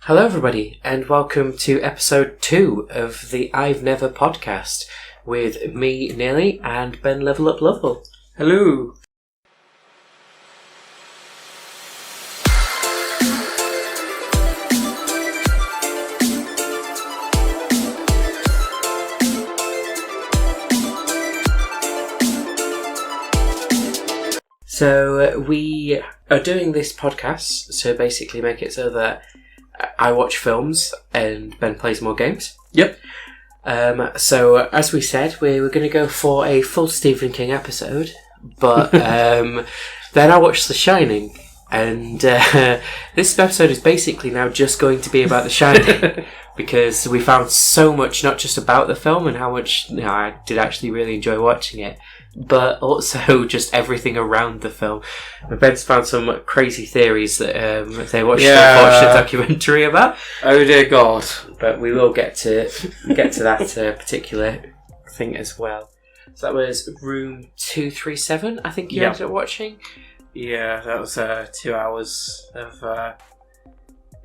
Hello everybody and welcome to episode 2 of the I've Never podcast with me, Nearly, and Ben Lev-Ell Up, Lovell. Hello. So we are doing this podcast to basically make it so that I watch films and Ben plays more games. Yep. So as we said, we were going to go for a full Stephen King episode, but then I watched The Shining, and this episode is basically now just going to be about The Shining because we found so much, not just about the film and how much I did actually really enjoy watching it, but also just everything around the film. And Ben's found some crazy theories that they watched a documentary about. Oh dear God! But we will get to that particular thing as well. So that was Room 237. I think you ended up watching. Yeah, that was 2 hours of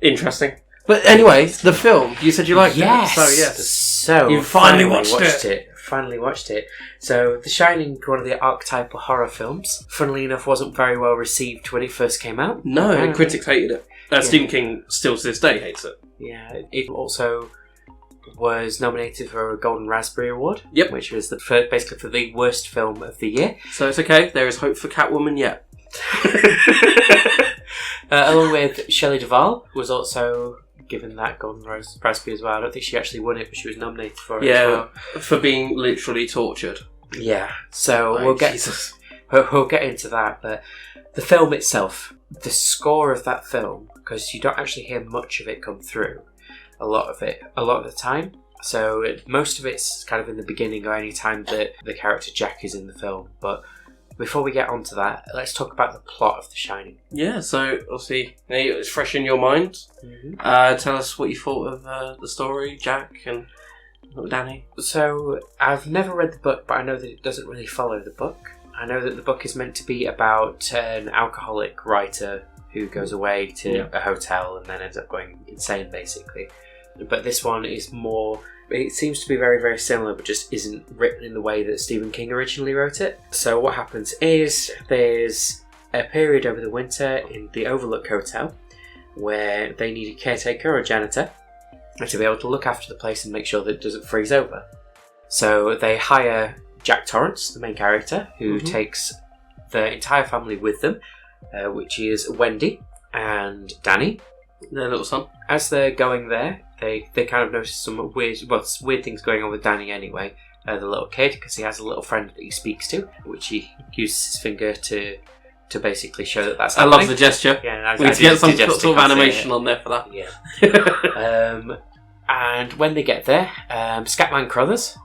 interesting. But anyway, the film. You said you liked it. So you finally watched it. Finally watched it. So, The Shining, one of the archetypal horror films, funnily enough, wasn't very well received when it first came out. No, critics hated it. Stephen King still to this day hates it. Yeah, it also was nominated for a Golden Raspberry Award. Yep. Which was basically for the worst film of the year. So it's okay, there is hope for Catwoman yet. Along with Shelley Duvall, was also given that Golden Raspberry as well. I don't think she actually won it, but she was nominated for it as well. For being literally tortured. Yeah, so we'll get into that, but the film itself, the score of that film, because you don't actually hear much of it come through, a lot of the time. So most of it's kind of in the beginning or any time that the character Jack is in the film. But before we get onto that, let's talk about the plot of The Shining. Yeah, so obviously it's fresh in your mind. Mm-hmm. Tell us what you thought of the story, Jack and Danny. So I've never read the book, but I know that it doesn't really follow the book. I know that the book is meant to be about an alcoholic writer who goes away to a hotel and then ends up going insane, basically. But this one is more... It seems to be very, very similar, but just isn't written in the way that Stephen King originally wrote it. So what happens is there's a period over the winter in the Overlook Hotel where they need a caretaker or a janitor to be able to look after the place and make sure that it doesn't freeze over. So they hire Jack Torrance, the main character, who takes the entire family with them, which is Wendy and Danny, their little son. As they're going there, they kind of notice some weird things going on with Danny anyway, the little kid, because he has a little friend that he speaks to, which he uses his finger to basically show that that's happening. I love the gesture. Yeah, we need to get some sort of animation on there for that. Yeah. And when they get there, Scatman Crothers,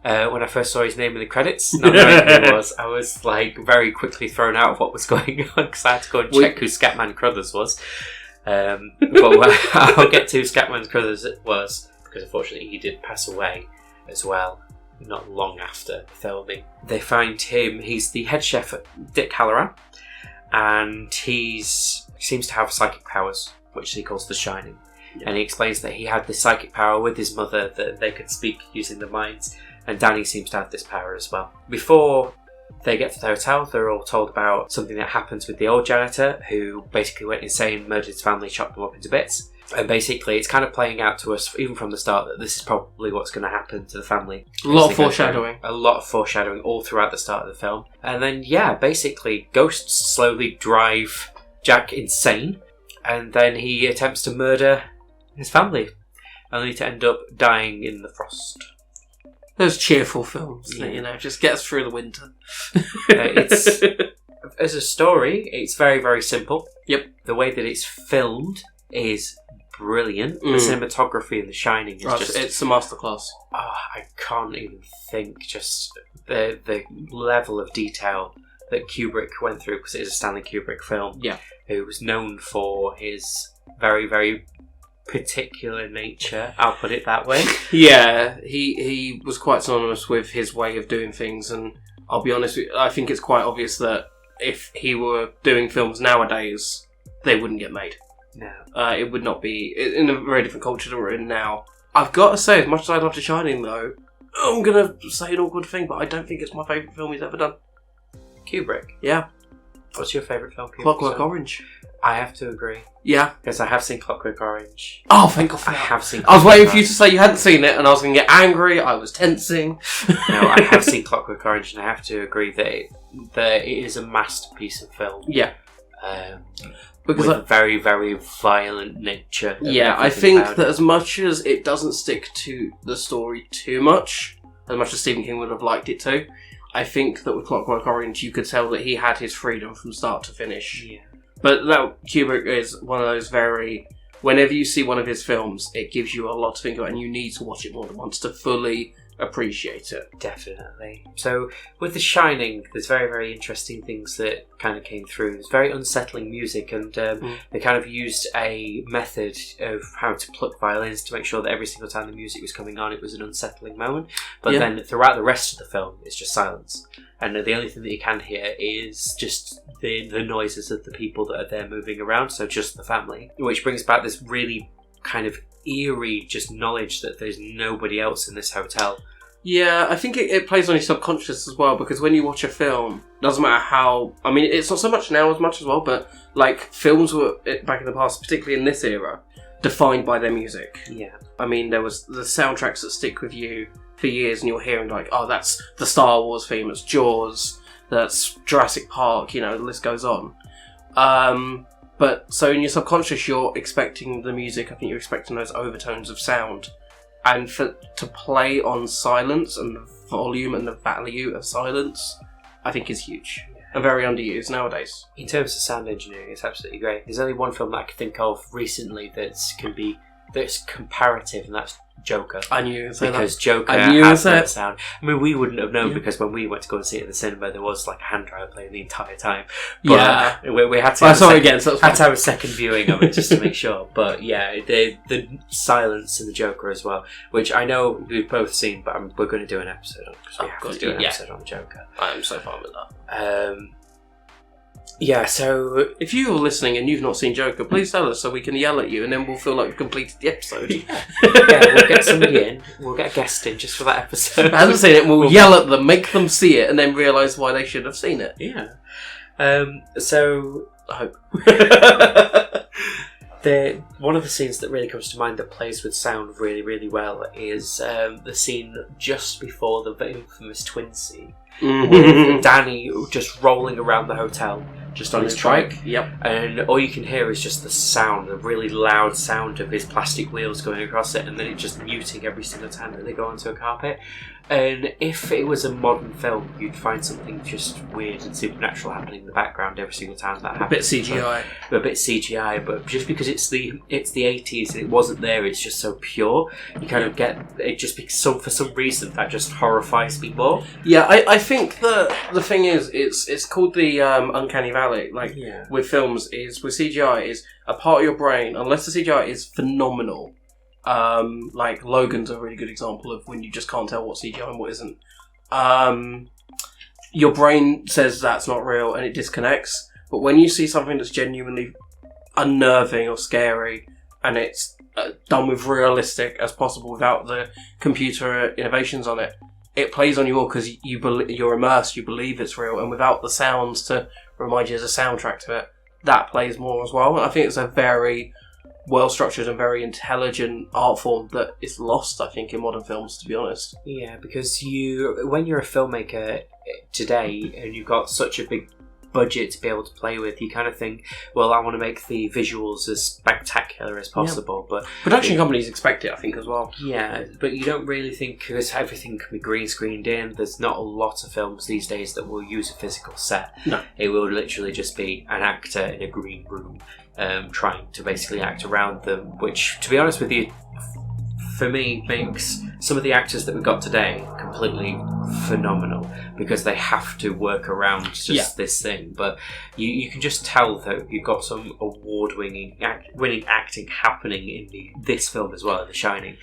when I first saw his name in the credits, not knowing who he was, I was like very quickly thrown out of what was going on because I had to go and check who Scatman Crothers was. But I'll get to who Scatman Crothers was because unfortunately he did pass away as well not long after filming. They find him, he's the head chef at Dick Halloran, and he seems to have psychic powers, which he calls The Shining. And he explains that he had this psychic power with his mother, that they could speak using their minds, and Danny seems to have this power as well. Before they get to the hotel, they're all told about something that happens with the old janitor, who basically went insane, murdered his family, chopped them up into bits. And basically it's kind of playing out to us, even from the start, that this is probably what's going to happen to the family. A lot of foreshadowing. A lot of foreshadowing all throughout the start of the film. And then, basically ghosts slowly drive Jack insane, and then he attempts to murder his family, only to end up dying in the frost. Those cheerful films that, just get us through the winter. It's as a story, it's very, very simple. Yep. The way that it's filmed is brilliant. The cinematography in The Shining is it's a masterclass. Oh, I can't even think. Just the level of detail that Kubrick went through, because it is a Stanley Kubrick film. Yeah. Who was known for his very, very particular nature, I'll put it that way. Yeah, he was quite synonymous with his way of doing things, and I'll be honest with you, I think it's quite obvious that if he were doing films nowadays, they wouldn't get made. No. It would not be in a very different culture than we're in now. I've got to say, as much as I love The Shining, though, I'm gonna say an awkward thing, but I don't think it's my favourite film he's ever done. Kubrick. Yeah. What's your favourite film? Kubrick? Clockwork Orange. I have to agree. Yeah. Because I have seen Clockwork Orange. Oh, thank God for I that. have seen I was Clockwork waiting for you Orange. to say you hadn't seen it, and I was going to get angry. I was tensing. No, I have seen Clockwork Orange, and I have to agree that it is a masterpiece of film. Yeah. Because with a very, very violent nature. Yeah, I think that as much as it doesn't stick to the story too much as Stephen King would have liked it to, I think that with Clockwork Orange, you could tell that he had his freedom from start to finish. Yeah. But that Kubrick is one of those very... Whenever you see one of his films, it gives you a lot to think about, and you need to watch it more than once to fully appreciate it. Definitely. So, with The Shining, there's very, very interesting things that kind of came through. There's very unsettling music, and they kind of used a method of how to pluck violins to make sure that every single time the music was coming on, it was an unsettling moment. But then throughout the rest of the film, it's just silence. And the only thing that you can hear is just the noises of the people that are there moving around, so just the family. Which brings back this really kind of eerie just knowledge that there's nobody else in this hotel. Yeah, I think it plays on your subconscious as well, because when you watch a film, doesn't matter how... I mean, it's not so much now as much as well, but like films were, back in the past, particularly in this era, defined by their music. Yeah. I mean, there was the soundtracks that stick with you for years, and you're hearing like, oh, that's the Star Wars theme, it's Jaws, that's Jurassic Park, the list goes on. But so in your subconscious, you're expecting the music. I think you're expecting those overtones of sound, and to play on silence and the volume and the value of silence, I think is huge and very underused nowadays. In terms of sound engineering, it's absolutely great. There's only one film that I can think of recently that's comparative, and that's Joker. I knew you were say because that. Joker has that sound. I mean, we wouldn't have known because when we went to go and see it in the cinema, there was like a hand dryer playing the entire time. But we had to. I saw it again, so had to have a second viewing of it just to make sure. But yeah, the silence in the Joker as well, which I know we've both seen, but we're going to do an episode on because we have to do an episode on Joker. I am so fine with that. Yeah, so if you're listening and you've not seen Joker, please tell us so we can yell at you, and then we'll feel like we've completed the episode. Yeah, we'll get somebody in. We'll get a guest in just for that episode. If I haven't seen it, we'll yell at them, make them see it, and then realise why they should have seen it. Yeah. So I hope. One of the scenes that really comes to mind that plays with sound really, really well is the scene just before the infamous twin scene. With Danny just rolling around the hotel, just on his trike. Yep. And all you can hear is just the sound, the really loud sound of his plastic wheels going across it, and then it just muting every single time that they go onto a carpet. And if it was a modern film, you'd find something just weird and supernatural happening in the background every single time that happens. A bit CGI. A bit CGI, but just because it's the 80s and it wasn't there, it's just so pure. You kind of get it. Just because for some reason that just horrifies me more. Yeah, I think the thing is, it's called the uncanny valley. With films, is with CGI is a part of your brain, unless the CGI is phenomenal. Like Logan's a really good example of when you just can't tell what CGI and what isn't. Your brain says that's not real and it disconnects. But when you see something that's genuinely unnerving or scary, and it's done with realistic as possible without the computer innovations on it, it plays on you all because you're immersed, you believe it's real, and without the sounds to remind you there's a soundtrack to it, that plays more as well. And I think it's a very well-structured and very intelligent art form that is lost, I think, in modern films, to be honest. Yeah, because when you're a filmmaker today and you've got such a big budget to be able to play with, you kind of think, well, I want to make the visuals as spectacular as possible. But production companies expect it, I think, as well. Yeah, but you don't really think, because everything can be green screened in, there's not a lot of films these days that will use a physical set. No. It will literally just be an actor in a green room trying to basically act around them, which, to be honest with you, for me, makes some of the actors that we've got today completely phenomenal, because they have to work around just this thing. But you can just tell that you've got some award-winning acting happening in this film as well, The Shining.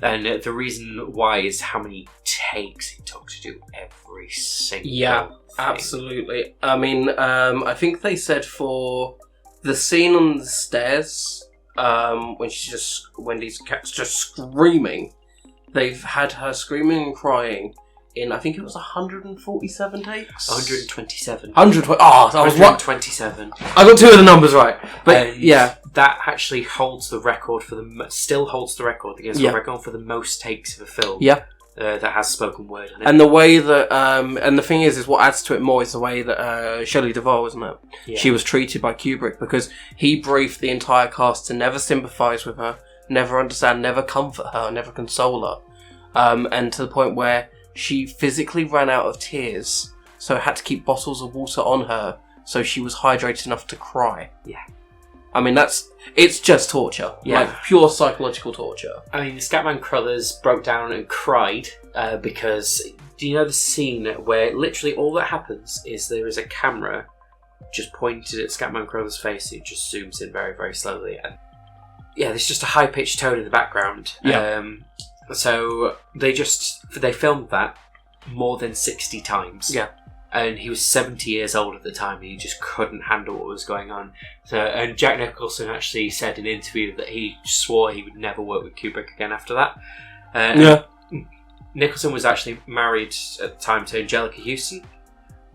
And the reason why is how many takes it took to do every single thing. Absolutely. I mean, I think they said for The scene on the stairs, when these cats just screaming, they've had her screaming and crying in, I think it was 147 takes? 127. 120. Oh, I was 127. I got two of the numbers right. But yeah. That actually holds the record for still holds the record against the record for the most takes of a film. Yeah. That has spoken word in it. And the way that, and the thing is what adds to it more is the way that Shelley Duvall, isn't it? Yeah. She was treated by Kubrick, because he briefed the entire cast to never sympathise with her, never understand, never comfort her, never console her. And to the point where she physically ran out of tears, so had to keep bottles of water on her so she was hydrated enough to cry. Yeah. I mean, it's just torture. Yeah. Like, pure psychological torture. I mean, Scatman Crothers broke down and cried because, do you know the scene where literally all that happens is there is a camera just pointed at Scatman Crothers' face, it just zooms in very, very slowly. And yeah, there's just a high-pitched tone in the background. Yeah. So they filmed that more than 60 times. Yeah. And he was 70 years old at the time, and he just couldn't handle what was going on. So, and Jack Nicholson actually said in an interview that he swore he would never work with Kubrick again after that. Nicholson was actually married at the time to Angelica Houston.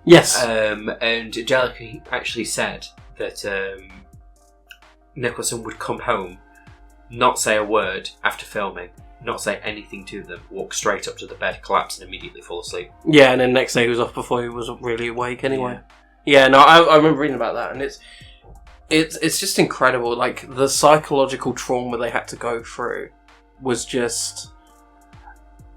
Yes. And Angelica actually said that Nicholson would come home, not say a word after filming, not say anything to them, walk straight up to the bed, collapse, and immediately fall asleep. Yeah, and then next day he was off before he was really awake anyway. Yeah, no, I remember reading about that, and it's just incredible. Like, the psychological trauma they had to go through was just...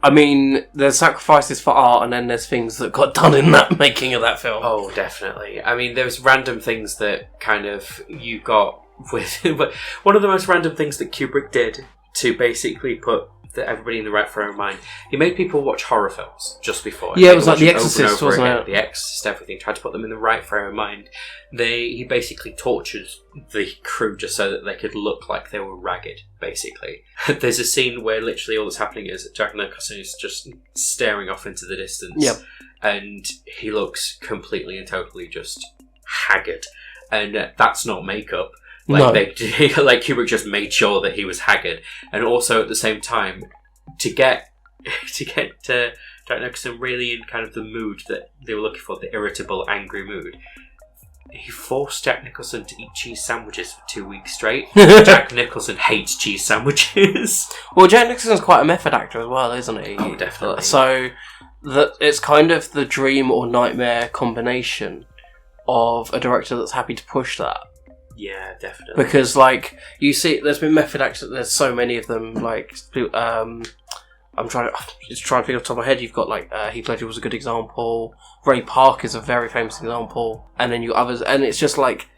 I mean, there's sacrifices for art, and then there's things that got done in that making of that film. Oh, definitely. I mean, there's random things that kind of you got with... But one of the most random things that Kubrick did to basically put everybody in the right frame of mind, he made people watch horror films just before. Yeah, it was like The Exorcist, wasn't it? The Exorcist, everything. Tried to put them in the right frame of mind. He basically tortured the crew just so that they could look like they were ragged, basically. There's a scene where literally all that's happening is that Jack Nicholson is just staring off into the distance. Yep. And he looks completely and totally just haggard. And that's not makeup. Like Kubrick just made sure that he was haggard, and also at the same time to get Jack Nicholson really in kind of the mood that they were looking for, the irritable, angry mood. He forced Jack Nicholson to eat cheese sandwiches for 2 weeks straight. Jack Nicholson hates cheese sandwiches. Well, Jack Nicholson's quite a method actor as well, isn't he? Oh, definitely. So it's kind of the dream or nightmare combination of a director that's happy to push that. Yeah, definitely. Because, like, you see, there's been method actors, there's so many of them, like, I'm trying to think off the top of my head. You've got, like, Heath Ledger was a good example, Ray Park is a very famous example, and then you others, and it's just like,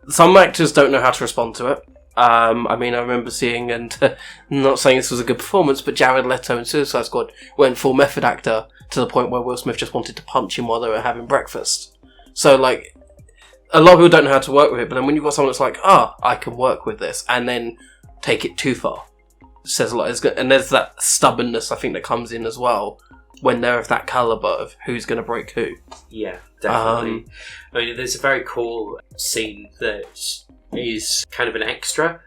some actors don't know how to respond to it. I mean, I remember seeing, and not saying this was a good performance, but Jared Leto in Suicide Squad went full method actor to the point where Will Smith just wanted to punch him while they were having breakfast. So, like, a lot of people don't know how to work with it, but then when you've got someone that's like, I can work with this, and then take it too far, it says a lot. And there's that stubbornness, I think, that comes in as well when they're of that calibre of who's going to break who. Yeah, definitely. I mean, there's a very cool scene that is kind of an extra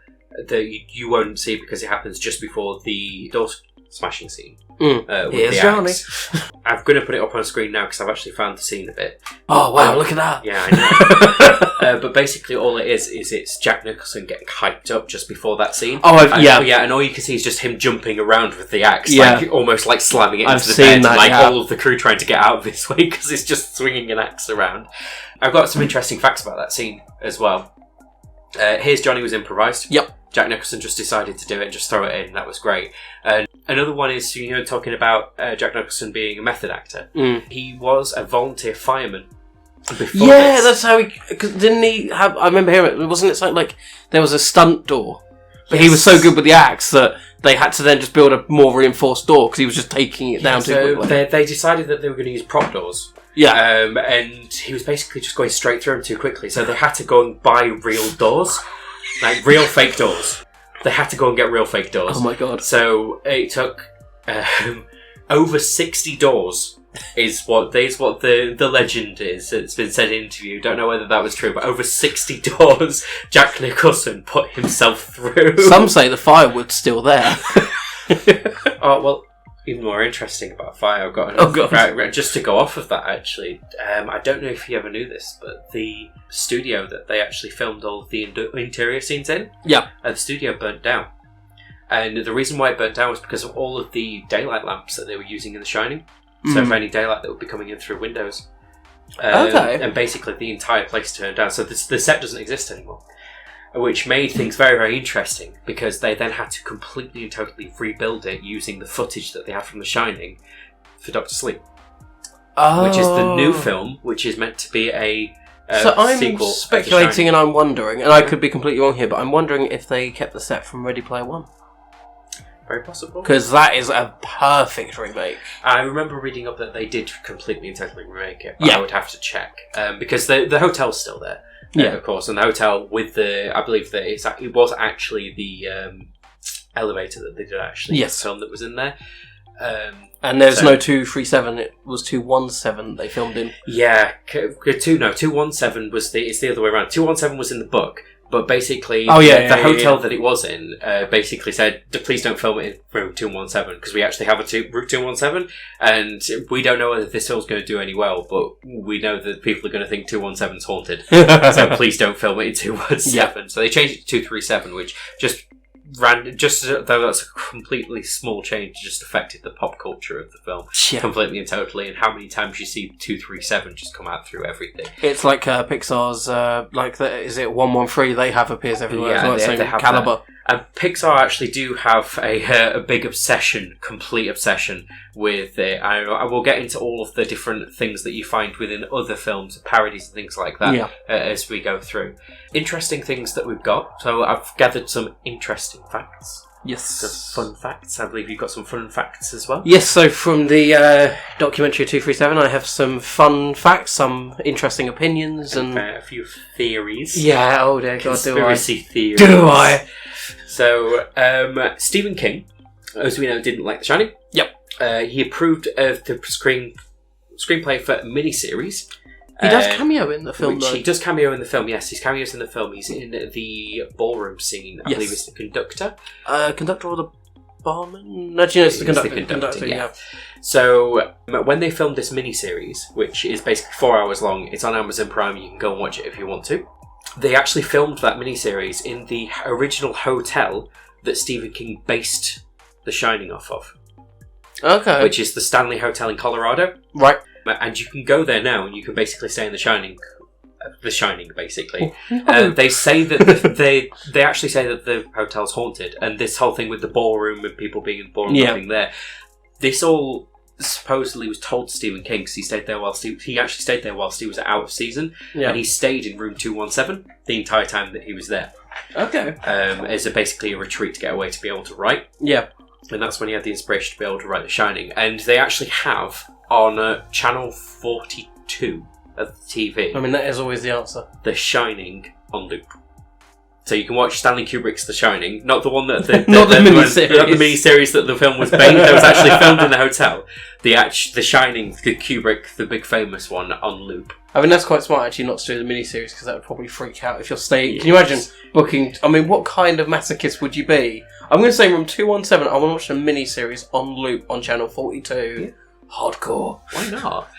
that you won't see because it happens just before the door smashing scene. Here's Johnny. I'm going to put it up on screen now because I've actually found the scene of it. Oh, wow, look at that. Yeah, I know. But basically all it is it's Jack Nicholson getting hyped up just before that scene. And all you can see is just him jumping around with the axe, like almost like slamming it into the bed, and all of the crew trying to get out of this way because it's just swinging an axe around. I've got some interesting facts about that scene as well. Here's Johnny was improvised. Yep. Jack Nicholson just decided to do it and just throw it in. That was great. And another one is, talking about Jack Nicholson being a method actor. He was a volunteer fireman before this. That's how he... Cause didn't he have... I remember hearing it. Wasn't it something like there was a stunt door? But he was so good with the axe that they had to then just build a more reinforced door because he was just taking it down too quickly. They decided that they were going to use prop doors. Yeah. And he was basically just going straight through them too quickly. So they had to go and buy real doors. Like real fake doors. They had to go and get real fake doors. Oh my god. So it took over 60 doors is what the legend is. It's been said in interview. Don't know whether that was true, but over 60 doors Jack Nicholson put himself through. Some say the firewood's still there. Oh, well, even more interesting about fire. I've got right, just to go off of that, actually. I don't know if you ever knew this, but the studio that they actually filmed all of the interior scenes in, the studio burnt down. And the reason why it burnt down was because of all of the daylight lamps that they were using in The Shining. So for any daylight that would be coming in through windows. And basically the entire place turned down. So the set doesn't exist anymore. Which made things very, very interesting, because they then had to completely and totally rebuild it using the footage that they had from The Shining for Doctor Sleep. Which is the new film, which is meant to be a so I'm sequel speculating and I'm wondering, and I could be completely wrong here, but I'm wondering if they kept the set from Ready Player One. Very possible. Because that is a perfect remake. I remember reading up that they did completely and totally remake it, but I would have to check. Because the hotel's still there. Of course, and the hotel with I believe that it was actually the elevator that they did actually film that was in there. And there's no 237, it was 217 they filmed in. Yeah, 217 was it's the other way around. 217 was in the book, but basically the hotel that it was in basically said, please don't film it in room 217, because we actually have route 217, and we don't know whether this film's going to do any well, but we know that people are going to think 217's haunted, so please don't film it in 217. So they changed it to 237, which though that's a completely small change, just affected the pop culture of the film completely and totally, and how many times you see 237 just come out through everything. It's like Pixar's is it 113? They have appears everywhere as well, they have caliber. And Pixar actually do have a big complete obsession with it. I will get into all of the different things that you find within other films, parodies and things like that, as we go through. Interesting things that we've got. So I've gathered some interesting facts. Yes. Some fun facts. I believe you've got some fun facts as well. Yes, so from the documentary 237, I have some fun facts, some interesting opinions, and a few theories. Yeah, oh dear God, conspiracy theories. Do I? So, Stephen King, as we know, didn't like The Shining. Yep. He approved of the screenplay for a miniseries. He does cameo in the film, though. He does cameo in the film, yes. He's cameos in the film. He's in the ballroom scene. I believe it's the conductor. Conductor or the barman? No, it's the conductor. The conductor, yeah. So, when they filmed this miniseries, which is basically 4 hours long, it's on Amazon Prime. You can go and watch it if you want to. They actually filmed that miniseries in the original hotel that Stephen King based The Shining off of. Okay. Which is the Stanley Hotel in Colorado. Right. And you can go there now and you can basically stay in The Shining, basically. They say that they actually say that the hotel's haunted, and this whole thing with the ballroom and people being in the ballroom not being there, this all supposedly was told to Stephen King, because he stayed there he actually stayed there whilst he was out of season, and he stayed in room 217 the entire time that he was there. Okay. As basically a retreat to get away to be able to write. Yeah. And that's when he had the inspiration to be able to write The Shining. And they actually have on channel 42 of the TV. I mean, that is always the answer. The Shining on loop. So you can watch Stanley Kubrick's The Shining, not the one that not the miniseries, not the miniseries that the film was based. That was actually filmed in the hotel. The Shining, the Kubrick, the big famous one on loop. I mean, that's quite smart actually not to do the miniseries, because that would probably freak out if you're staying. Can you imagine booking? I mean, what kind of masochist would you be? I'm going to say room 217. I want to watch a miniseries on loop on channel 42. Yeah. Hardcore. Why not?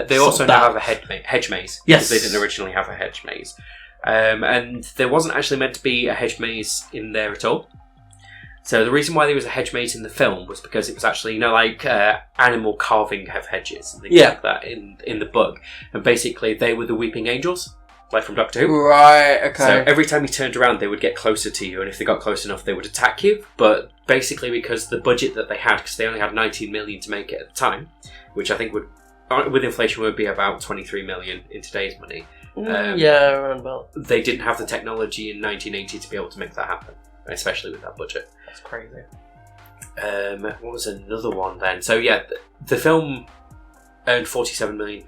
They also now have a hedge maze. Yes. Because they didn't originally have a hedge maze. And there wasn't actually meant to be a hedge maze in there at all. So the reason why there was a hedge maze in the film was because it was actually, like animal carving have hedges and things like that in the book. And basically they were the weeping angels, like from Doctor Who. Right, okay. So every time you turned around, they would get closer to you, and if they got close enough, they would attack you. But basically because the budget that they had, because they only had 19 million to make it at the time, which I think would, with inflation, would be about 23 million in today's money. Around about. They didn't have the technology in 1980 to be able to make that happen, especially with that budget. That's crazy. What was another one then? So yeah, the film earned $47 million.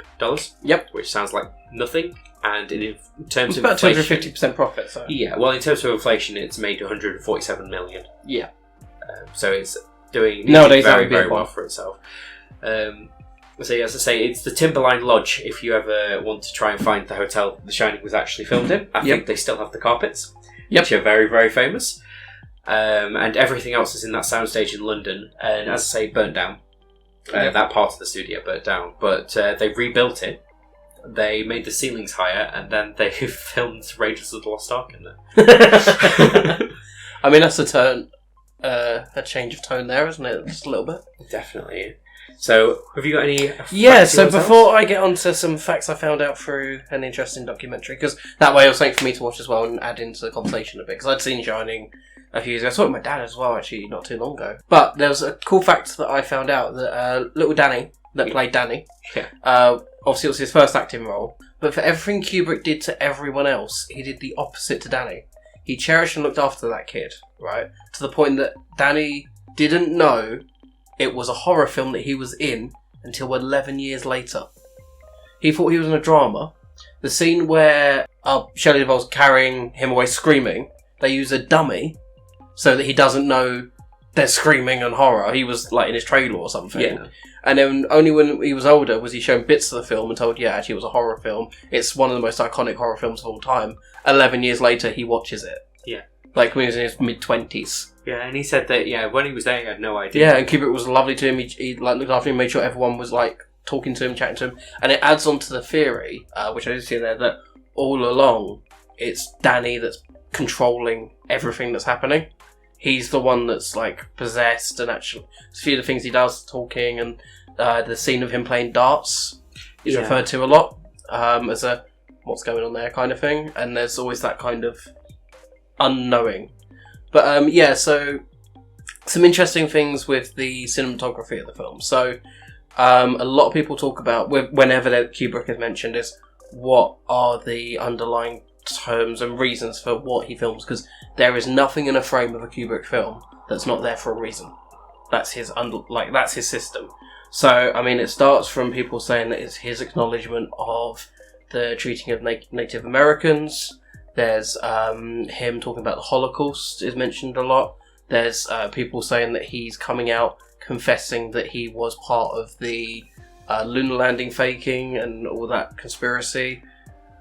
Yep. Which sounds like nothing. And in terms of about inflation, 250% profit. So. Yeah, well, in terms of inflation, it's made $147 million. Yeah. So it's doing nowadays very, very well for itself. So as I say, it's the Timberline Lodge. If you ever want to try and find the hotel The Shining was actually filmed in, I think they still have the carpets, which are very, very famous. And everything else is in that soundstage in London. And as I say, burnt down. That part of the studio burnt down, but they rebuilt it. They made the ceilings higher, and then they filmed Raiders of the Lost Ark in there. I mean, that's a change of tone there, isn't it? Just a little bit. Definitely. So, have you got any so before I get on to some facts I found out through an interesting documentary, because that way it was something for me to watch as well and add into the conversation a bit, because I'd seen Shining a few years ago. I saw it with my dad as well, actually, not too long ago. But there was a cool fact that I found out, that little Danny, that played Danny, obviously it was his first acting role, but for everything Kubrick did to everyone else, he did the opposite to Danny. He cherished and looked after that kid, right? To the point that Danny didn't know it was a horror film that he was in until 11 years later. He thought he was in a drama. The scene where Shelley Duvall's carrying him away screaming, they use a dummy so that he doesn't know they're screaming and horror. He was like in his trailer or something. Yeah. And then only when he was older was he shown bits of the film and told, actually it was a horror film. It's one of the most iconic horror films of all time. 11 years later, he watches it. Yeah. Like when he was in his mid-20s. Yeah, and he said that, when he was there, he had no idea. Yeah, and Kubrick was lovely to him. He like looked after him, made sure everyone was like talking to him, chatting to him. And it adds on to the theory, which I did see there, that all along, it's Danny that's controlling everything that's happening. He's the one that's like possessed, and actually, a few of the things he does, talking, and the scene of him playing darts is referred to a lot as a what's going on there kind of thing. And there's always that kind of unknowing. But so some interesting things with the cinematography of the film. So a lot of people talk about, whenever Kubrick is mentioned, is what are the underlying terms and reasons for what he films, because there is nothing in a frame of a Kubrick film that's not there for a reason. That's his that's his system. So I mean, it starts from people saying that it's his acknowledgement of the treating of Native Americans. There's him talking about the Holocaust is mentioned a lot. There's people saying that he's coming out confessing that he was part of the lunar landing faking and all that conspiracy.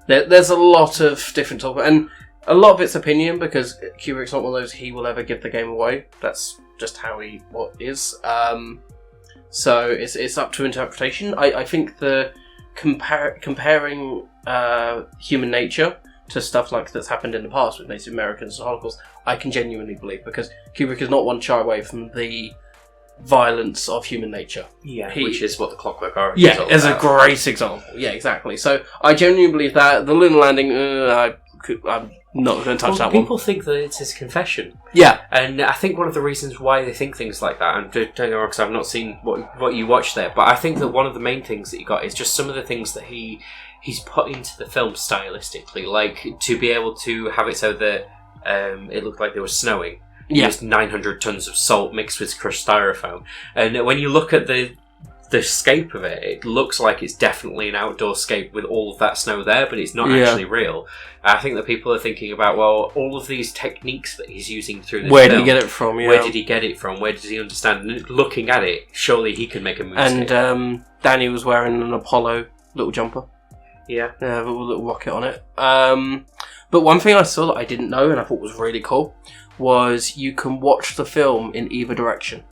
There's a lot of different talk, and a lot of it's opinion, because Kubrick's not one of those he will ever give the game away. That's just how he is. So it's up to interpretation. I think the comparing human nature to stuff like that's happened in the past with Native Americans and Holocaust, I can genuinely believe, because Kubrick is not one to shy away from the violence of human nature. Yeah, which is what the Clockwork Orange is all is about. a great example. Yeah, exactly. So I genuinely believe that. The lunar landing, I'm not going to touch that one. People think that it's his confession. Yeah. And I think one of the reasons why they think things like that, and don't get me wrong, because I've not seen what you watched there, but I think that one of the main things that you got is just some of the things that he's put into the film stylistically, like to be able to have it so that it looked like there was snowing. He used 900 tons of salt mixed with crushed styrofoam. And when you look at the scape of it, it looks like it's definitely an outdoor scape with all of that snow there, but it's not actually real. I think that people are thinking about, well, all of these techniques that he's using through this Where film, did he get it from? Yeah. Where did he get it from? Where does he understand? And looking at it, surely he can make a mistake. And Danny was wearing an Apollo little jumper. Yeah. With a little rocket on it. But one thing I saw that I didn't know and I thought was really cool was you can watch the film in either direction.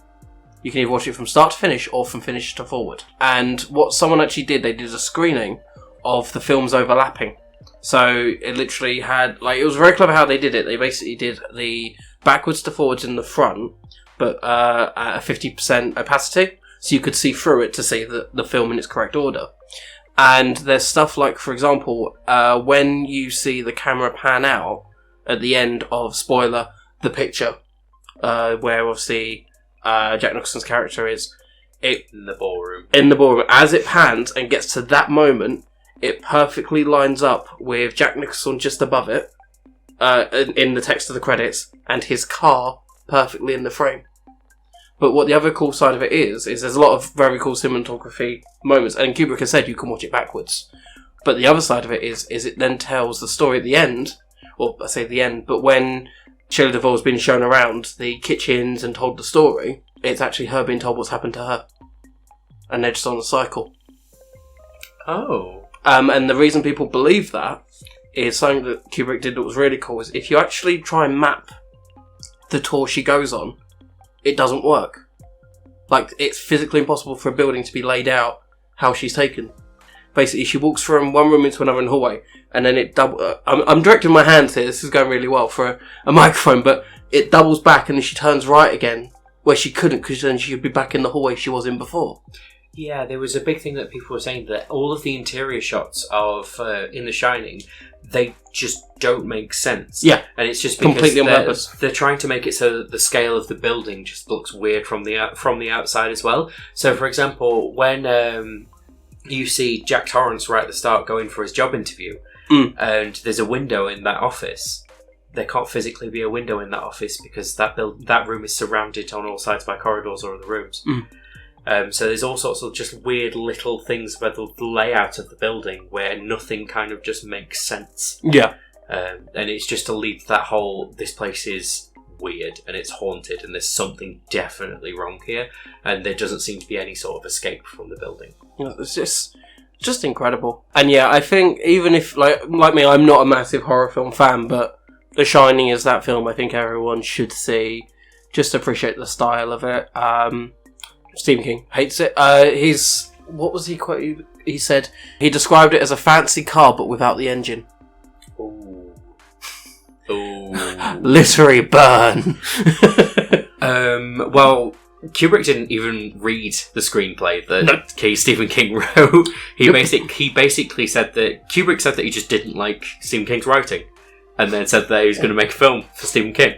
You can either watch it from start to finish or from finish to forward. And what someone actually did, they did a screening of the films overlapping. So it literally had, it was very clever how they did it. They basically did the backwards to forwards in the front, but at a 50% opacity. So you could see through it to see the film in its correct order. And there's stuff like, for example, when you see the camera pan out at the end of, spoiler, the picture, where obviously Jack Nicholson's character is in the ballroom. As it pans and gets to that moment, it perfectly lines up with Jack Nicholson just above it, in the text of the credits, and his car perfectly in the frame. But what the other cool side of it is there's a lot of very cool cinematography moments, and Kubrick has said you can watch it backwards. But the other side of it is it then tells the story at the end, or I say the end, but when Shelley Duvall's been shown around the kitchens and told the story, it's actually her being told what's happened to her. and they're just on a cycle. Oh. And the reason people believe that is something that Kubrick did that was really cool, is if you actually try and map the tour she goes on, it doesn't work. Like, it's physically impossible for a building to be laid out how she's taken. Basically, she walks from one room into another in the hallway, and then it I'm directing my hands here, this is going really well for a microphone, but it doubles back and then she turns right again, where she couldn't, because then she would be back in the hallway she was in before. Yeah, there was a big thing that people were saying that all of the interior shots of In The Shining, they just don't make sense. Yeah, and it's just because completely on purpose. They're trying to make it so that the scale of the building just looks weird from the outside as well. So, for example, when you see Jack Torrance right at the start going for his job interview, and there's a window in that office, there can't physically be a window in that office because that room is surrounded on all sides by corridors or other rooms. So there's all sorts of just weird little things about the layout of the building where nothing kind of just makes sense. Yeah. And it's just to lead to that whole, this place is weird and it's haunted and there's something definitely wrong here, and there doesn't seem to be any sort of escape from the building. It's just incredible. And yeah, I think even if, like me, I'm not a massive horror film fan, but The Shining is that film I think everyone should see. Just appreciate the style of it. Stephen King hates it. What was he quoted? He said he described it as a fancy car but without the engine. Ooh. Literary burn. Well, Kubrick didn't even read the screenplay that Stephen King wrote. He basically said that Kubrick said that he just didn't like Stephen King's writing, and then said that he was going to make a film for Stephen King.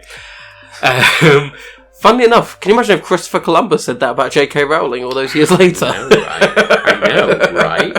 Funnily enough, can you imagine if Christopher Columbus said that about J.K. Rowling all those years later? I know, right?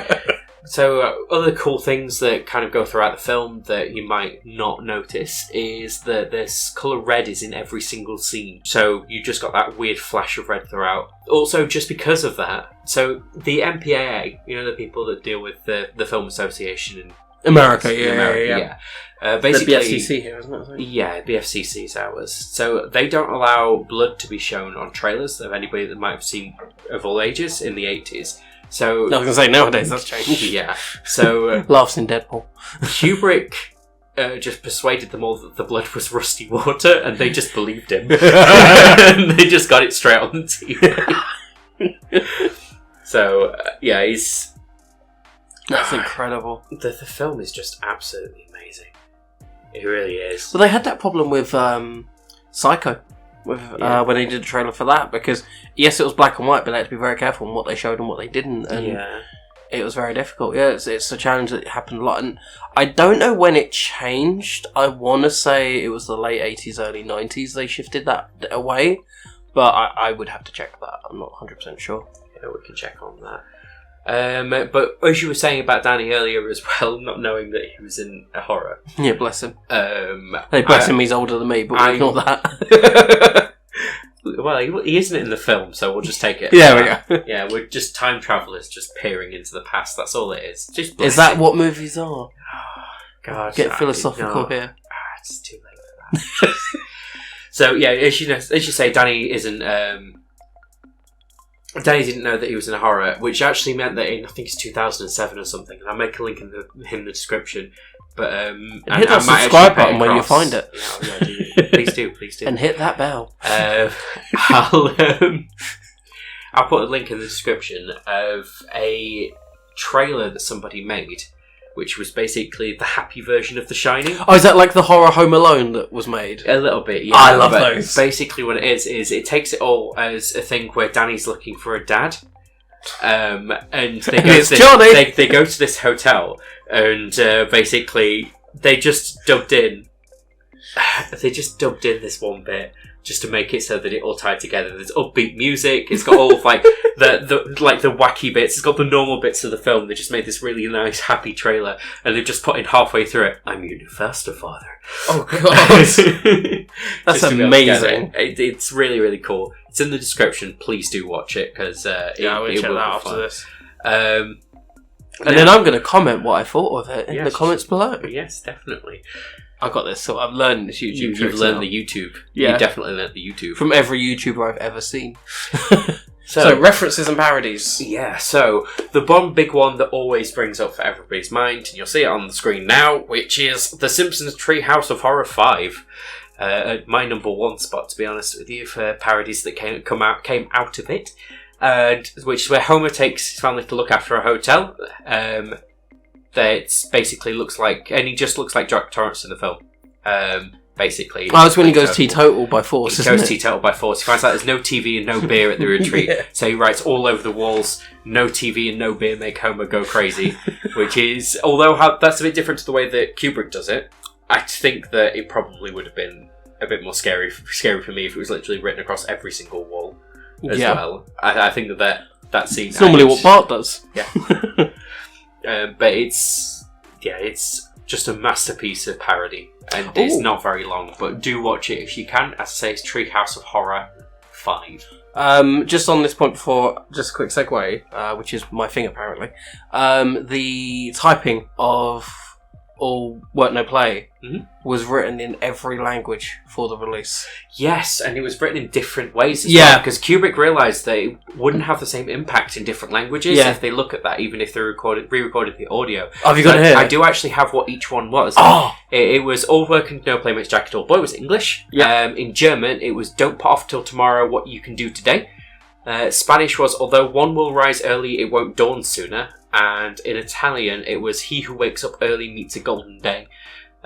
So, other cool things that kind of go throughout the film that you might not notice is that this colour red is in every single scene. So, you just got that weird flash of red throughout. Also, just because of that, so the MPAA, the people that deal with the Film Association in America. Basically, the BFCC here, isn't it? Yeah, BFCC is ours. So they don't allow blood to be shown on trailers of anybody that might have seen of all ages in the 80s. So I was going to say, nowadays that's changed. Yeah. So laughs in Deadpool. Kubrick just persuaded them all that the blood was rusty water, and they just believed him. And they just got it straight on the TV. So that's incredible. The film is just absolutely amazing. It really is. Well, they had that problem with Psycho, when they did the trailer for that, because yes, it was black and white, but they had to be very careful on what they showed and what they didn't, and it was very difficult. Yeah, it's a challenge that happened a lot, and I don't know when it changed. I want to say it was the late 80s, early 90s they shifted that away, but I would have to check that. I'm not 100% sure. Yeah, we can check on that. But as you were saying about Danny earlier as well, not knowing that he was in a horror. Yeah, bless him. Bless him, he's older than me, but we'll ignore that. Well, he isn't in the film, so we'll just take it. Yeah, we go. Yeah, we're just time travellers just peering into the past, that's all it is. Just is that what movies are? Oh, God. Get philosophical here. It's too late for that. So, yeah, as you say, Danny isn't... Danny didn't know that he was in a horror, which actually meant that I think it's 2007 or something, and I'll make a link in the description. But hit that subscribe button when you find it. Please do. And hit that bell. I'll put a link in the description of a trailer that somebody made, which was basically the happy version of The Shining. Oh, is that like the horror Home Alone that was made? A little bit, yeah. I love those. Basically what it is it takes it all as a thing where Danny's looking for a dad. And they go to this hotel, and basically they just dubbed in this one bit just to make it so that it all tied together. There's upbeat music. It's got all of, like the wacky bits. It's got the normal bits of the film. They just made this really nice, happy trailer, and they've just put in halfway through it, "I'm your new foster father." Oh God, that's amazing! It's really, really cool. It's in the description. Please do watch it because I will check that after this. And then I'm going to comment what I thought of it in the comments below. Yes, definitely. I got this, so I've learned this YouTube. You've learned the YouTube. Yeah. You definitely learned the YouTube. From every YouTuber I've ever seen. So references and parodies. Yeah, so the one big one that always brings up for everybody's mind, and you'll see it on the screen now, which is The Simpsons Treehouse of Horror 5. My number one spot, to be honest with you, for parodies that came out of it. Which is where Homer takes his family to look after a hotel. That basically looks like, and he just looks like Jack Torrance in the film. Basically, it's when he goes teetotal by force. He goes teetotal by force. He finds out there's no TV and no beer at the retreat, so he writes all over the walls, "No TV and no beer make Homer go crazy." Which is, although that's a bit different to the way that Kubrick does it, I think that it probably would have been a bit more scary for me if it was literally written across every single wall as well. I think that scene. It's normally what Bart does. Yeah, but it's just a masterpiece of parody, and it's not very long, but do watch it if you can. As I say, it's Treehouse of Horror 5. Just on this point before, just a quick segue, which is my thing apparently. The typing of All Work No Play was written in every language for the release. Yes, and it was written in different ways as well, because Kubrick realised that it wouldn't have the same impact in different languages if they look at that, even if they re-recorded the audio. Oh, have you got it here? I do actually have what each one was. Oh! It was All Work and No Play Makes Jack a Dull Boy was English. Yeah. In German, it was Don't Put Off Till Tomorrow What You Can Do Today. Spanish was Although One Will Rise Early, It Won't Dawn Sooner. And in Italian, it was He Who Wakes Up Early Meets a Golden Day.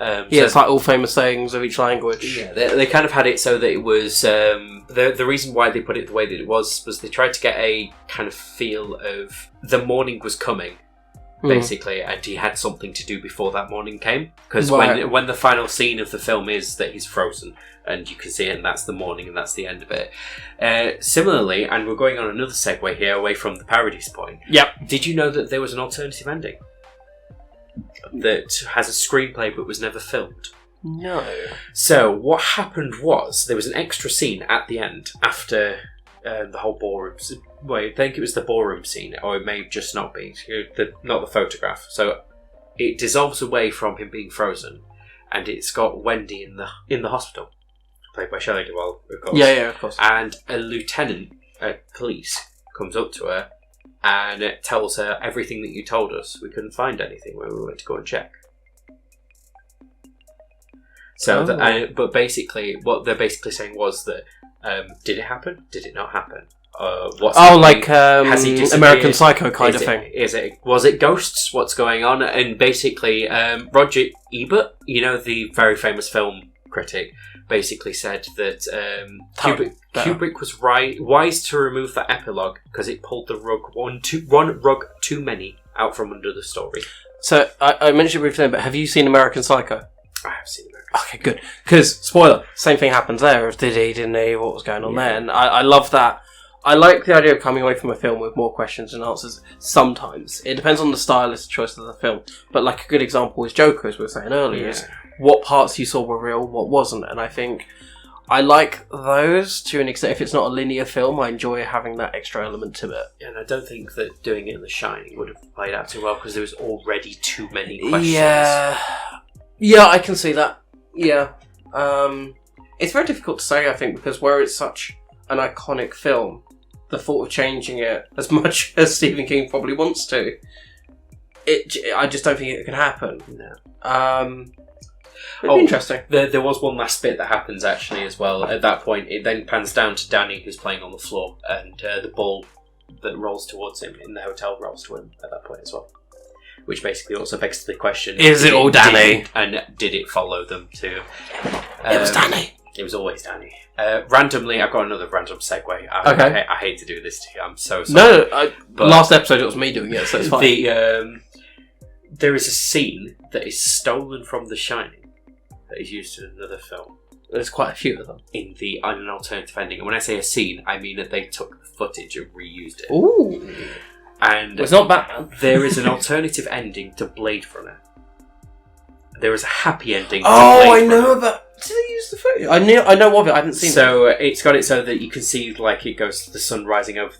It's like all famous sayings of each language. Yeah, they kind of had it so that it was... the reason why they put it the way that it was they tried to get a kind of feel of the morning was coming, basically, and he had something to do before that morning came. Because when the final scene of the film is that he's frozen, and you can see it, and that's the morning, and that's the end of it. Similarly, and we're going on another segue here, away from the parodies point. Yep. Did you know that there was an alternative ending that has a screenplay but was never filmed? No. So what happened was there was an extra scene at the end after the whole ballroom. Wait, I think it was the ballroom scene, or it may just not be. Not the photograph. So it dissolves away from him being frozen, and it's got Wendy in the hospital, played by Shelley Duvall, of course. Yeah, of course. And a lieutenant at police comes up to her and it tells her everything that you told us. We couldn't find anything when we went to go and check. So, but basically, what they're basically saying was that did it happen? Did it not happen? Has he disappeared? American Psycho kind of thing. Was it ghosts? What's going on? And basically, Roger Ebert, the very famous film critic, basically said that Kubrick was wise to remove that epilogue because it pulled the rug one rug too many out from under the story. So I mentioned it briefly, but have you seen American Psycho? I have seen American Psycho. Okay, good. Because spoiler, same thing happens there. Did he? Didn't he? What was going on there? And I love that. I like the idea of coming away from a film with more questions and answers. Sometimes it depends on the stylist choice of the film. But like a good example is Joker, as we were saying earlier. Is what parts you saw were real, what wasn't. And I think I like those to an extent. If it's not a linear film, I enjoy having that extra element to it. And I don't think that doing it in The Shining would have played out too well because there was already too many questions. Yeah, I can see that. Yeah. It's very difficult to say, I think, because where it's such an iconic film, the thought of changing it as much as Stephen King probably wants to, I just don't think it can happen. No. Interesting. There was one last bit that happens actually as well. At that point, it then pans down to Danny, who's playing on the floor, and the ball that rolls towards him in the hotel rolls to him at that point as well. Which basically also begs the question: Is it all Danny? And did it follow them to? It was Danny. It was always Danny. Randomly, I've got another random segue. Okay. I hate to do this to you. I'm so sorry. No, last episode it was me doing it, so it's fine. There is a scene that is stolen from The Shining that is used in another film. There's quite a few of them. In an alternative ending. And when I say a scene, I mean that they took the footage and reused it. Ooh. And it's not Batman. There is an alternative ending to Blade Runner. There is a happy ending to Blade Runner. I know about... Did they use the footage? I know of it, I haven't seen it. So it's got it so that you can see like it goes to the sun rising over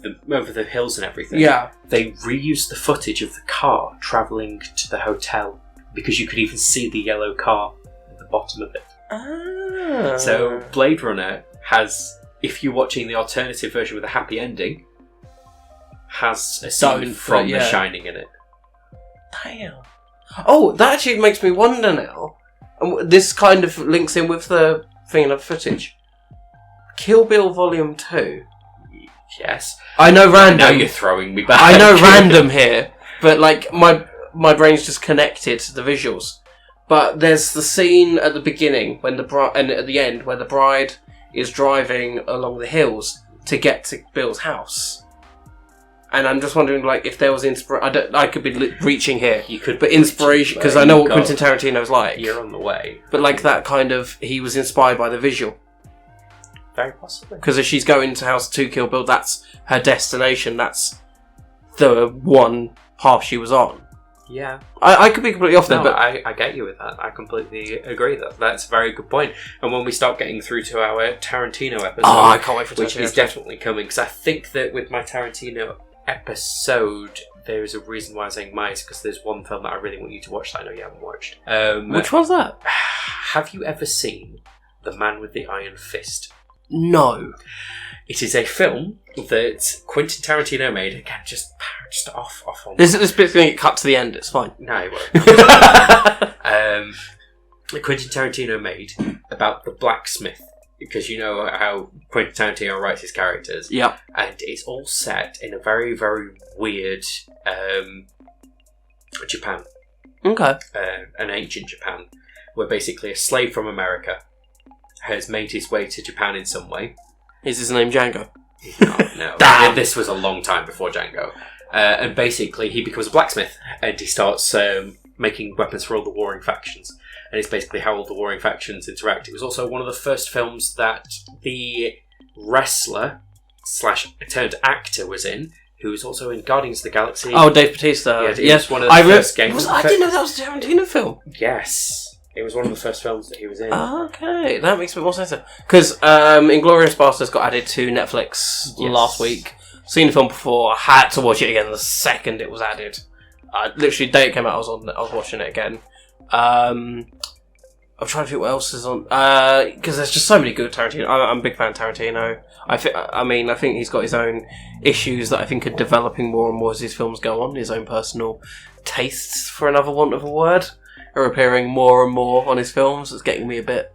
the hills and everything. Yeah. They reused the footage of the car travelling to the hotel because you could even see the yellow car at the bottom of it. Ah. So Blade Runner has, if you're watching the alternative version with a happy ending, has a scene from The Shining in it. Damn. Oh, that actually makes me wonder now. And this kind of links in with the thing of footage. Kill Bill Volume 2. Yes. I know random. Now you're throwing me back. I know random here, but like my brain's just connected to the visuals. But there's the scene at the beginning when and at the end where the bride is driving along the hills to get to Bill's house. And I'm just wondering, like, if there was inspiration. I could be reaching here. You could, but inspiration, because I know what Quentin Tarantino's like. You're on the way. But like that kind of, he was inspired by the visual. Very possibly. Because if she's going to House 2 Kill Bill, that's her destination. That's the one path she was on. Yeah. I could be completely off there, but I get you with that. I completely agree that that's a very good point. And when we start getting through to our Tarantino episode, I can't wait for Tarantino, which is definitely coming, because I think that with my Tarantino episode, there is a reason why I'm saying mice, because there's one film that I really want you to watch that I know you haven't watched. Which one's that? Have you ever seen The Man with the Iron Fist? No. It is a film that Quentin Tarantino made. Again, just off on. This bit's going to get cut to the end. It's fine. No, it won't. Quentin Tarantino made about the blacksmith, because you know how Quentin Tarantino writes his characters. Yeah. And it's all set in a very, very weird Japan. Okay. An ancient Japan, where basically a slave from America has made his way to Japan in some way. Is his name Django? No. Damn. This was a long time before Django. And basically he becomes a blacksmith, and he starts making weapons for all the warring factions. And it's basically how all the warring factions interact. It was also one of the first films that the wrestler / turned actor was in, who was also in Guardians of the Galaxy. Oh, Dave Bautista. Yeah, yes, one of the first games. I didn't know that was a Tarantino film. Yes. It was one of the first films that he was in. Okay, that makes a bit more sense. Because Inglourious Basterds got added to Netflix last week. Seen the film before, had to watch it again the second it was added. Literally, the day it came out, I was watching it again. I'm trying to think what else is on. Because there's just so many good Tarantino. I'm a big fan of Tarantino. I think he's got his own issues that I think are developing more and more as his films go on. His own personal tastes, for another want of a word, are appearing more and more on his films. It's getting me a bit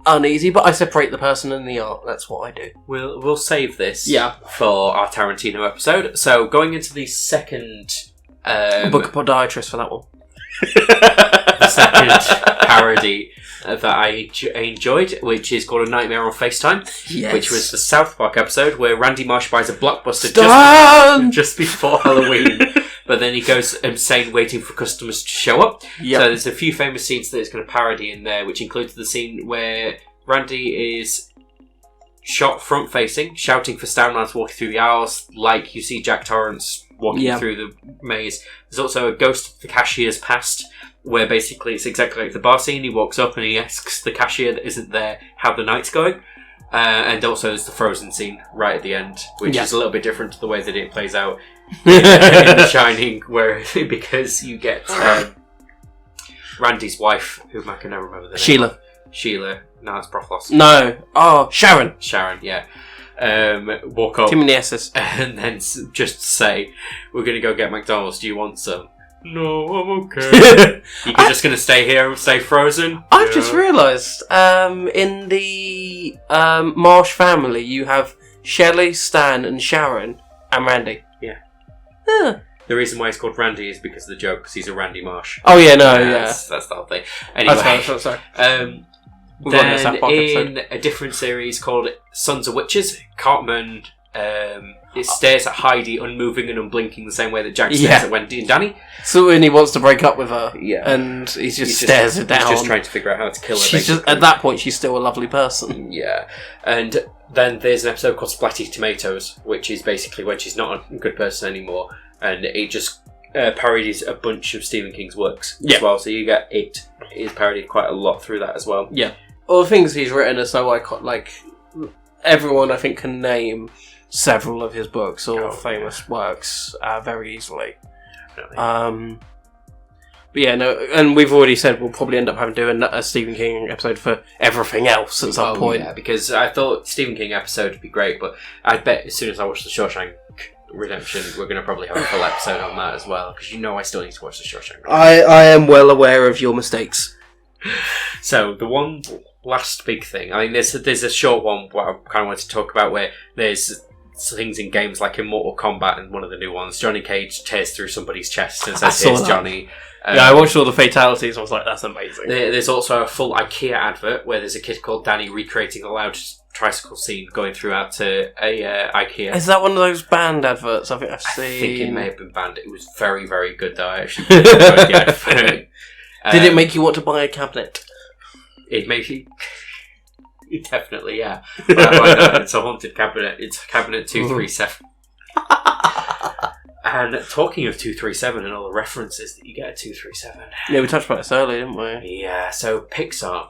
uneasy, but I separate the person and the art. That's what I do. We'll save this for our Tarantino episode. So going into the second book a podiatrist for that one. The second parody that I enjoyed, which is called A Nightmare on FaceTime, which was the South Park episode where Randy Marsh buys a Blockbuster just before Halloween. But then he goes insane waiting for customers to show up. Yep. So there's a few famous scenes that it's going to parody in there, which includes the scene where Randy is shot front-facing, shouting for Stanley's walking through the aisles, like you see Jack Torrance walking through the maze. There's also a Ghost of the Cashier's Past, where basically it's exactly like the bar scene. He walks up and he asks the cashier that isn't there how the night's going. And also there's the Frozen scene right at the end, which is a little bit different to the way that it plays out in The Shining, where because you get Randy's wife, who I can never remember the name. Sheila. No, it's Broflos. No. Oh, Sharon, yeah. Walk up. Too many S's. And then just say, we're going to go get McDonald's. Do you want some? No, I'm okay. You're just going to stay here and stay frozen? I've just realised, in the Marsh family, you have Shelley, Stan, and Sharon, and Randy. Yeah. Huh. The reason why he's called Randy is because of the joke, because he's a Randy Marsh. Oh, yeah, no, That's the whole thing. Anyway. Sorry. Then in a different series called Sons of Witches, Cartman it stares at Heidi unmoving and unblinking the same way that Jack stares at Wendy and Danny. So when he wants to break up with her, and he just stares her down. He's just trying to figure out how to kill her. At that point, she's still a lovely person. Yeah. And then there's an episode called Splatty Tomatoes, which is basically when she's not a good person anymore, and it just parodies a bunch of Stephen King's works as well. So you get it is parodied quite a lot through that as well. Yeah. All the things he's written are so iconic. Like, everyone, I think, can name several of his books or famous works very easily. Definitely. But yeah, no, and we've already said we'll probably end up having to do a Stephen King episode for everything else at some point. Yeah, because I thought Stephen King episode would be great, but I bet as soon as I watch The Shawshank Redemption, we're going to probably have a full episode on that as well, because I still need to watch The Shawshank Redemption. I am well aware of your mistakes. So, the one last big thing, I mean, there's a short one what I kind of wanted to talk about where there's things in games like in Mortal Kombat and one of the new ones, Johnny Cage tears through somebody's chest and says, "Here's Johnny." Yeah, I watched all the fatalities and I was like, that's amazing. There's also a full IKEA advert where there's a kid called Danny recreating a loud tricycle scene going throughout a IKEA. Is that one of those banned adverts I think I've seen? I think it may have been banned. It was very, very good though. I actually enjoyed the advert. Did it make you want to buy a cabinet? It made you... Definitely, yeah. Why not? It's a haunted cabinet. It's cabinet 237. And talking of 237 and all the references that you get at 237. Yeah, we touched about this earlier, didn't we? Yeah, so Pixar.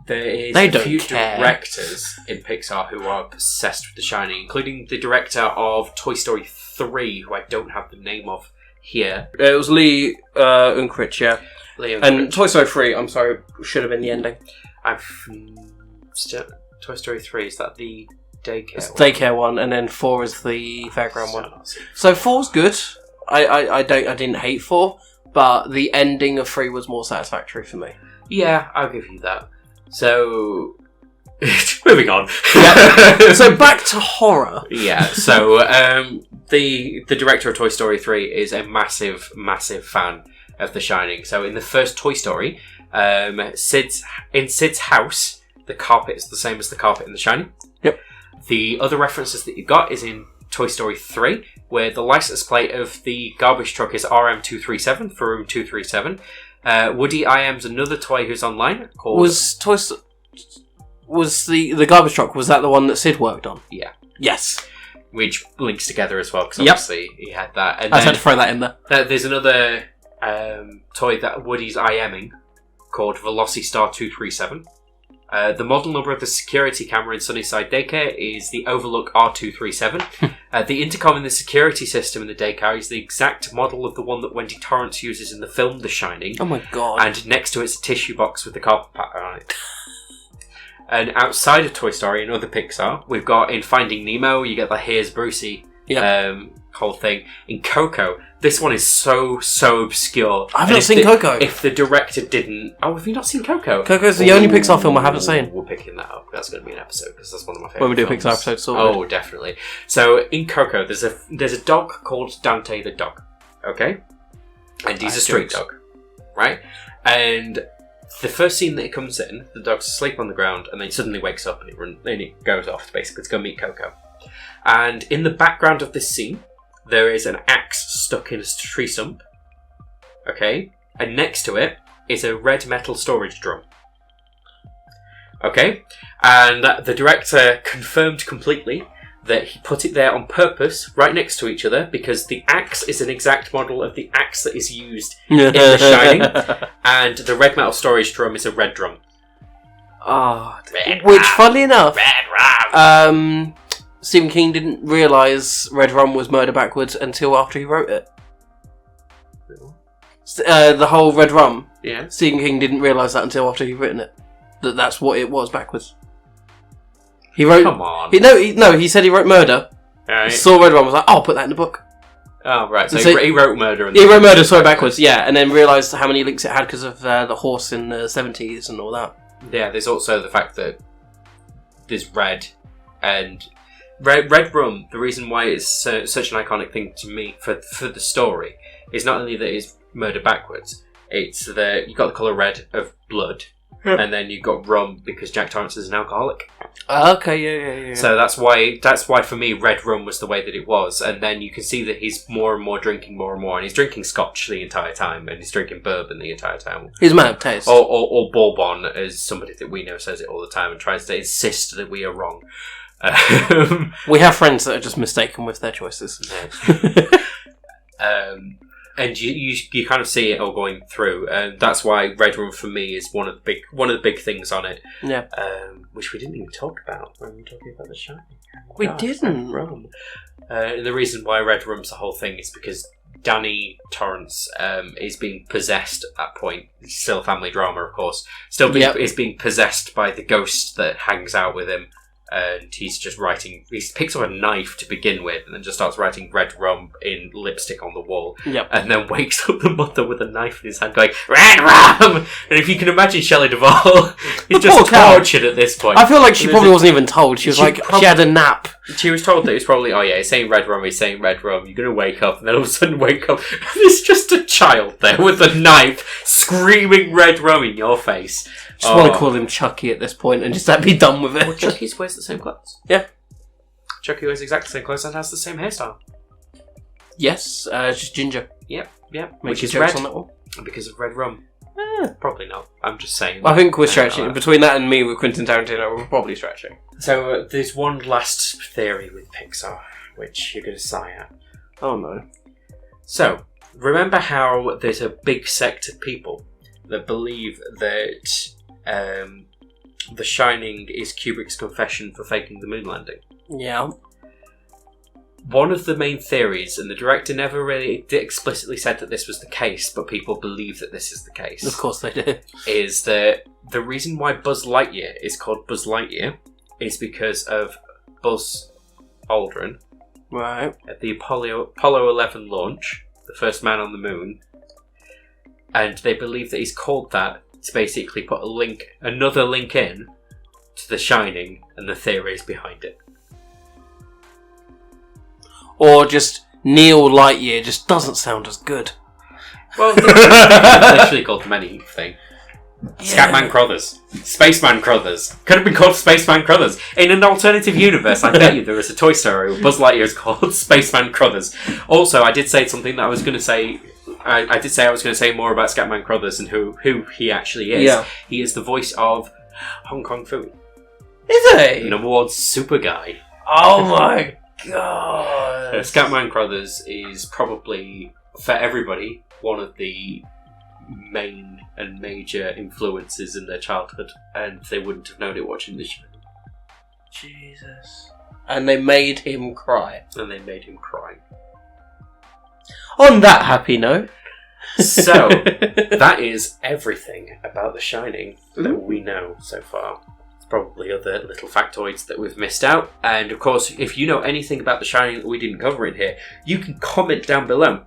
There is They a don't few care. directors in Pixar who are obsessed with The Shining, including the director of Toy Story 3, who I don't have the name of here. It was Lee Unkrich, yeah. Liam And Toy Story 3, I'm sorry, should have been the ending. Toy Story 3, is that the daycare It's one? the daycare one, and then 4 is the fairground one. So 4's good. I didn't hate 4, but the ending of 3 was more satisfactory for me. Yeah, I'll give you that. So, moving on. Yeah. So back to horror. Yeah, so the director of Toy Story 3 is a massive, massive fan of The Shining. So in the first Toy Story, Sid's house, the carpet is the same as the carpet in The Shining. Yep. The other references that you got is in Toy Story 3, where the license plate of the garbage truck is RM237 for room 237. Woody IM's another toy who's online called... Was the garbage truck, was that the one that Sid worked on? Yeah. Yes. Which links together as well, because Yep. obviously he had that. And I just had to throw that in there. there's another toy that Woody's IMing called Velocity-Star 237. The model number of the security camera in Sunnyside Daycare is the Overlook R237. The intercom in the security system in the daycare is the exact model of the one that Wendy Torrance uses in the film The Shining. Oh my god. And next to it's a tissue box with the carpet pattern on it. And outside of Toy Story and other Pixar, we've got in Finding Nemo, you get the Here's Brucey whole thing. In Coco, this one is so obscure. I've not seen Coco. If the director didn't... Oh, have you not seen Coco? Coco's the only Pixar film I haven't seen. We're picking that up. That's going to be an episode, because that's one of my favourite When we do a films. Pixar episode, sorted. Oh, definitely. So, in Coco, there's a dog called Dante the dog. Okay? And he's a street dog. Right? And the first scene that it comes in, the dog's asleep on the ground, and then it suddenly wakes up and it goes off, basically, to go meet Coco. And in the background of this scene, there is an axe stuck in a tree stump. Okay? And next to it is a red metal storage drum. Okay? And the director confirmed completely that he put it there on purpose, right next to each other, because the axe is an exact model of the axe that is used in The Shining, and the red metal storage drum is a red drum. Oh, Red which, rum. funnily enough, Red rum! Stephen King didn't realise Red Rum was Murder Backwards until after he wrote it. The whole Red Rum, Yeah. Stephen King didn't realise that until after he'd written it. That's what it was backwards. He wrote... Come on. He said he wrote Murder. Right. Saw Red Rum, was like, oh, I'll put that in the book. Oh, right. So So- he wrote Murder. And He wrote Murder, sorry, backwards, yeah, and then realised how many links it had because of the horse in the 70s and all that. Yeah, there's also the fact that there's red, and red rum. The reason why it's such an iconic thing to me for the story is not only that it's murder backwards. It's that you got the colour red of blood, and then you got rum because Jack Torrance is an alcoholic. Okay, yeah. So that's why for me red rum was the way that it was, and then you can see that he's more and more drinking more and more, and he's drinking scotch the entire time, and he's drinking bourbon the entire time. He's a man of taste. Or Bourbon, as somebody that we know says it all the time and tries to insist that we are wrong. We have friends that are just mistaken with their choices. And you kind of see it all going through, and that's why Red Rum for me is one of the big things on it. Yeah. Which we didn't even talk about when we were talking about The Shining. We didn't. Red Rum. And the reason why Red Rum's the whole thing is because Danny Torrance is being possessed at that point. It's still a family drama, of course. Is being possessed by the ghost that hangs out with him and he's just writing. He picks up a knife to begin with, and then just starts writing red rum in lipstick on the wall. Yep. And then wakes up the mother with a knife in his hand, going red rum. And if you can imagine Shelley Duvall, he's just tortured at this point. I feel like she probably wasn't even told. She was she had a nap. She was told that it's probably, oh yeah, he's saying red rum, he's saying red rum, you're going to wake up, and then all of a sudden wake up, and there's just a child there with a knife, screaming red rum in your face. Just want to call him Chucky at this point and just be done with it. Well, Chucky wears the same clothes. Yeah. Chucky wears exactly the same clothes and has the same hairstyle. Yes, just ginger. Yep. Which is red on that one. because of red rum. Probably not. I'm just saying. Well, I think we're stretching. Between that and me with Quentin Tarantino, we're probably stretching. So there's one last theory with Pixar, which you're going to sigh at. Oh no. So, remember how there's a big sect of people that believe that The Shining is Kubrick's confession for faking the moon landing? Yeah. One of the main theories, and the director never really explicitly said that this was the case, but people believe that this is the case. Of course they do. Is that the reason why Buzz Lightyear is called Buzz Lightyear is because of Buzz Aldrin Right. at the Apollo 11 launch, the first man on the moon, and they believe that he's called that to basically put another link in to The Shining and the theories behind it. Or just Neil Lightyear just doesn't sound as good. Well, they literally called them anything. Yeah. Scatman Crothers. Spaceman Crothers. Could have been called Spaceman Crothers. In an alternative universe, I bet you there is a Toy Story where Buzz Lightyear is called Spaceman Crothers. Also, I did say something that I was going to say. I did say I was going to say more about Scatman Crothers and who he actually is. Yeah. He is the voice of Hong Kong Phooey. Is he? An awards super guy. Oh my god. Scatman Crothers is probably, for everybody, one of the main and major influences in their childhood, and they wouldn't have known it watching the show. Jesus. And they made him cry. And they made him cry. On that happy note. So, that is everything about The Shining that we know so far. There's probably other little factoids that we've missed out. And of course, if you know anything about The Shining that we didn't cover in here, you can comment down below.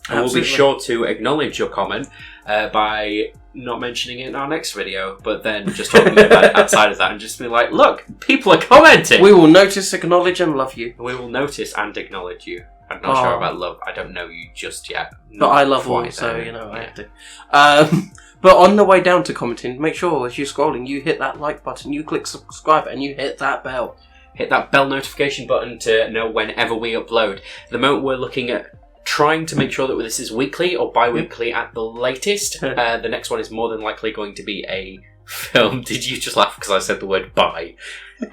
And we'll be sure to acknowledge your comment by not mentioning it in our next video, but then just talking about it outside of that and just be like, look, people are commenting! We will notice, acknowledge and love you. We will notice and acknowledge you. I'm not sure about love. I don't know you just yet. But I love all, so, you know, I have to. But on the way down to commenting, make sure as you're scrolling, you hit that like button, you click subscribe, and you hit that bell. Hit that bell notification button to know whenever we upload. At the moment, we're looking at trying to make sure that this is weekly or bi-weekly at the latest. The next one is more than likely going to be a film. Did you just laugh because I said the word bye?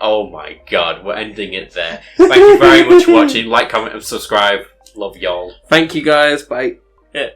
Oh my god, we're ending it there. Thank you very much for watching. Like, comment and subscribe. Love y'all. Thank you guys. Bye. Yeah.